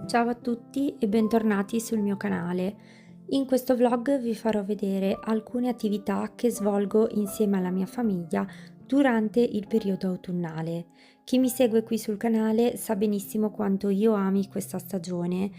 Ciao a tutti e bentornati sul mio canale. In questo vlog vi farò vedere alcune attività che svolgo insieme alla mia famiglia durante il periodo autunnale. Chi mi segue qui sul canale sa benissimo quanto io ami questa stagione.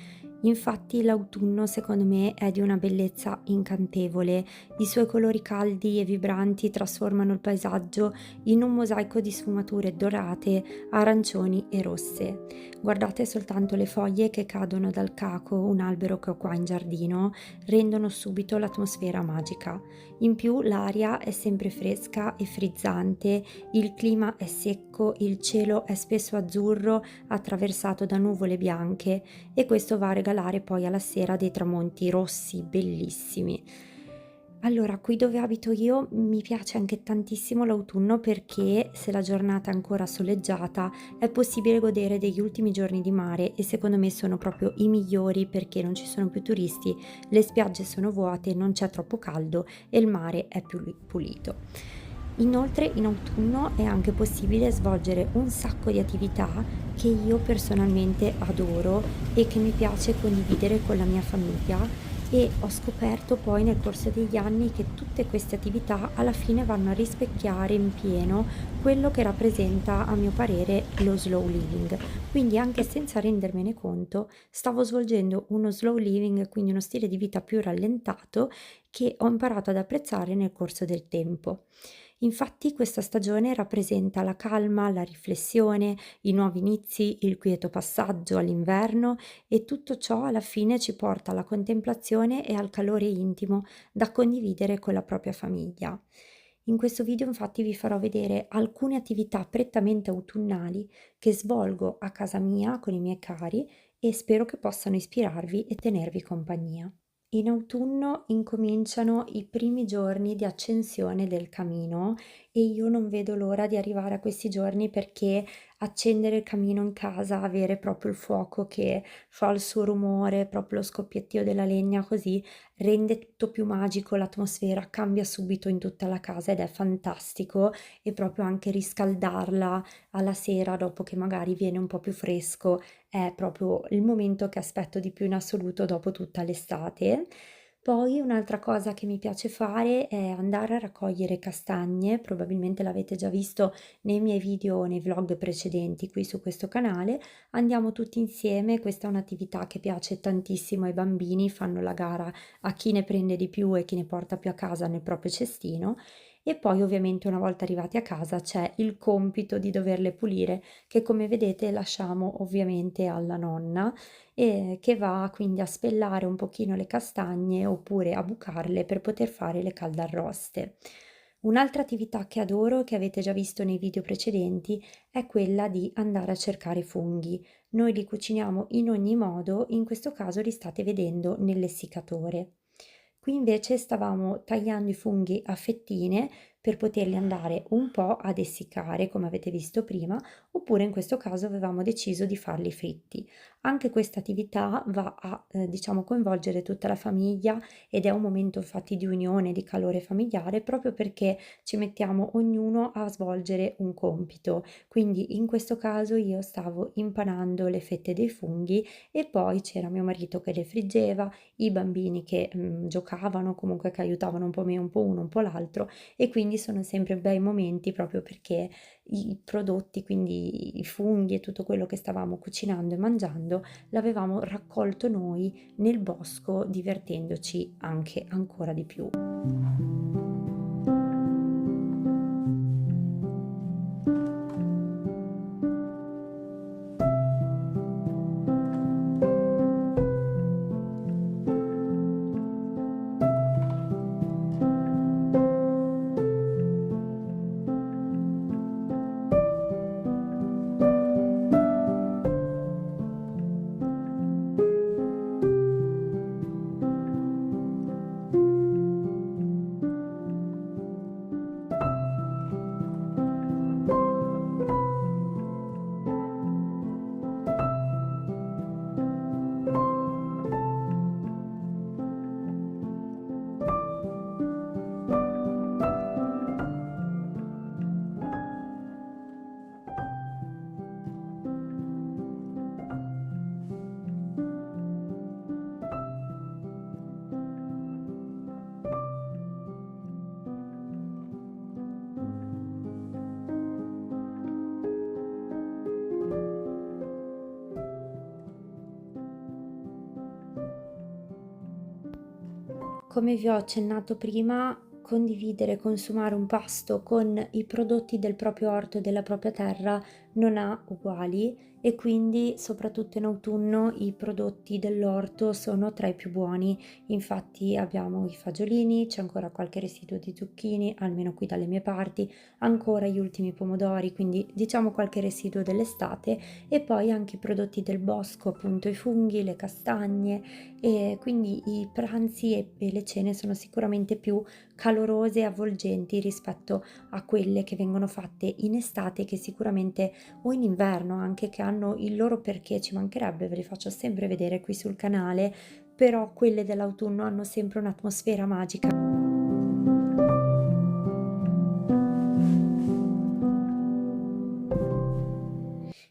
Infatti l'autunno secondo me è di una bellezza incantevole. I suoi colori caldi e vibranti trasformano il paesaggio in un mosaico di sfumature dorate, arancioni e rosse. Guardate soltanto le foglie che cadono dal caco, un albero che ho qua in giardino, rendono subito l'atmosfera magica. In più l'aria è sempre fresca e frizzante, il clima è secco, il cielo è spesso azzurro attraversato da nuvole bianche e questo va a regalare poi alla sera dei tramonti rossi bellissimi. Allora, qui dove abito io mi piace anche tantissimo l'autunno perché se la giornata è ancora soleggiata è possibile godere degli ultimi giorni di mare e secondo me sono proprio i migliori perché non ci sono più turisti, le spiagge sono vuote, non c'è troppo caldo e il mare è più pulito. Inoltre in autunno è anche possibile svolgere un sacco di attività che io personalmente adoro e che mi piace condividere con la mia famiglia e ho scoperto poi nel corso degli anni che tutte queste attività alla fine vanno a rispecchiare in pieno quello che rappresenta a mio parere lo slow living. Quindi anche senza rendermene conto stavo svolgendo uno slow living, quindi uno stile di vita più rallentato che ho imparato ad apprezzare nel corso del tempo. Infatti questa stagione rappresenta la calma, la riflessione, i nuovi inizi, il quieto passaggio all'inverno e tutto ciò alla fine ci porta alla contemplazione e al calore intimo da condividere con la propria famiglia. In questo video infatti vi farò vedere alcune attività prettamente autunnali che svolgo a casa mia con i miei cari e spero che possano ispirarvi e tenervi compagnia. In autunno incominciano i primi giorni di accensione del camino e io non vedo l'ora di arrivare a questi giorni perché accendere il camino in casa, avere proprio il fuoco che fa il suo rumore, proprio lo scoppiettio della legna così, rende tutto più magico, l'atmosfera cambia subito in tutta la casa ed è fantastico e proprio anche riscaldarla alla sera dopo che magari viene un po' più fresco è proprio il momento che aspetto di più in assoluto dopo tutta l'estate. Poi un'altra cosa che mi piace fare è andare a raccogliere castagne, probabilmente l'avete già visto nei miei video o nei vlog precedenti qui su questo canale. Andiamo tutti insieme, questa è un'attività che piace tantissimo ai bambini, fanno la gara a chi ne prende di più e chi ne porta più a casa nel proprio cestino. E poi ovviamente una volta arrivati a casa c'è il compito di doverle pulire che come vedete lasciamo ovviamente alla nonna e che va quindi a spellare un pochino le castagne oppure a bucarle per poter fare le caldarroste. Un'altra attività che adoro, che avete già visto nei video precedenti, è quella di andare a cercare funghi. Noi li cuciniamo in ogni modo, in questo caso li state vedendo nell'essiccatore. Qui invece stavamo tagliando i funghi a fettine per poterli andare un po' ad essiccare, come avete visto prima, oppure in questo caso avevamo deciso di farli fritti. Anche questa attività va a, diciamo, coinvolgere tutta la famiglia ed è un momento infatti di unione, di calore familiare, proprio perché ci mettiamo ognuno a svolgere un compito. Quindi in questo caso io stavo impanando le fette dei funghi e poi c'era mio marito che le friggeva, i bambini che giocavano, comunque che aiutavano un po' me, un po' uno, un po' l'altro e quindi sono sempre bei momenti proprio perché i prodotti, quindi i funghi e tutto quello che stavamo cucinando e mangiando, l'avevamo raccolto noi nel bosco divertendoci anche ancora di più. Come vi ho accennato prima, condividere e consumare un pasto con i prodotti del proprio orto e della propria terra non ha uguali e quindi, soprattutto in autunno, i prodotti dell'orto sono tra i più buoni. Infatti abbiamo i fagiolini, c'è ancora qualche residuo di zucchini, almeno qui dalle mie parti, ancora gli ultimi pomodori, quindi diciamo qualche residuo dell'estate e poi anche i prodotti del bosco, appunto i funghi, le castagne, e quindi i pranzi e le cene sono sicuramente più calorose e avvolgenti rispetto a quelle che vengono fatte in estate, che sicuramente, o in inverno anche, che hanno il loro perché, ci mancherebbe, ve li faccio sempre vedere qui sul canale, però quelle dell'autunno hanno sempre un'atmosfera magica.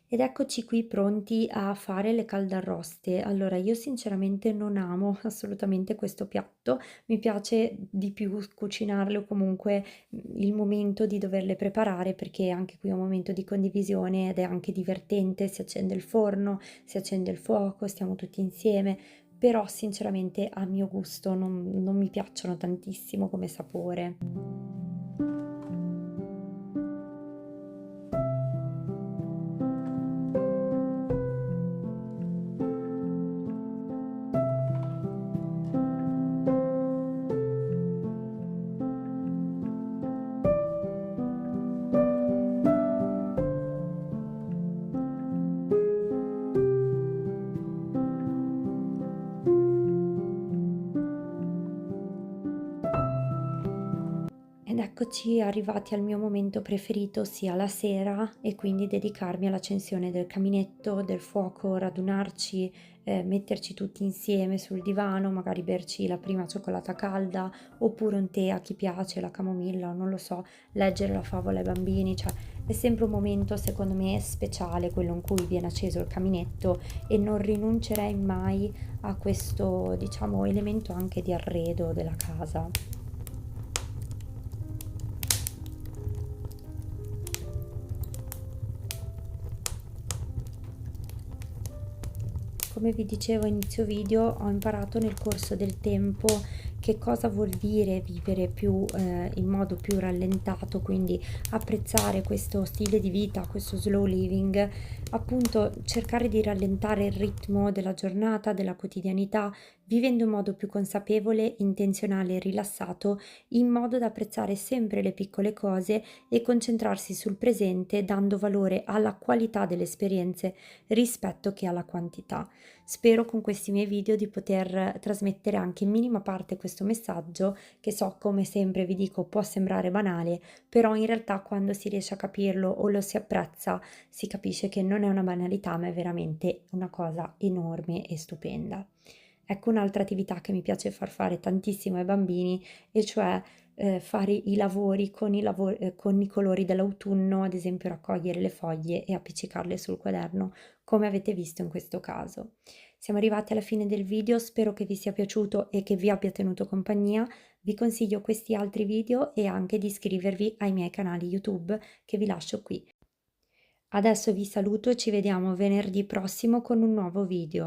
Ed eccoci qui pronti a fare le caldarroste. Allora, io sinceramente non amo assolutamente questo piatto, mi piace di più cucinarle o comunque il momento di doverle preparare, perché anche qui è un momento di condivisione ed è anche divertente, si accende il forno, si accende il fuoco, stiamo tutti insieme, però sinceramente a mio gusto non mi piacciono tantissimo come sapore. Ed eccoci arrivati al mio momento preferito, ossia la sera, e quindi dedicarmi all'accensione del caminetto, del fuoco, radunarci, metterci tutti insieme sul divano, magari berci la prima cioccolata calda, oppure un tè a chi piace, la camomilla, o non lo so, leggere la favola ai bambini, cioè è sempre un momento secondo me speciale quello in cui viene acceso il caminetto e non rinuncerei mai a questo, diciamo, elemento anche di arredo della casa. Come vi dicevo a inizio video, ho imparato nel corso del tempo che cosa vuol dire vivere più in modo più rallentato, quindi apprezzare questo stile di vita, questo slow living, appunto cercare di rallentare il ritmo della giornata, della quotidianità, vivendo in modo più consapevole, intenzionale e rilassato, in modo da apprezzare sempre le piccole cose e concentrarsi sul presente, dando valore alla qualità delle esperienze rispetto che alla quantità. Spero con questi miei video di poter trasmettere anche in minima parte questo messaggio, che so, come sempre vi dico, può sembrare banale, però in realtà quando si riesce a capirlo o lo si apprezza, si capisce che non è una banalità, ma è veramente una cosa enorme e stupenda. Ecco un'altra attività che mi piace far fare tantissimo ai bambini, e cioè fare i lavori con con i colori dell'autunno, ad esempio raccogliere le foglie e appiccicarle sul quaderno, come avete visto in questo caso. Siamo arrivati alla fine del video, spero che vi sia piaciuto e che vi abbia tenuto compagnia. Vi consiglio questi altri video e anche di iscrivervi ai miei canali YouTube che vi lascio qui. Adesso vi saluto e ci vediamo venerdì prossimo con un nuovo video.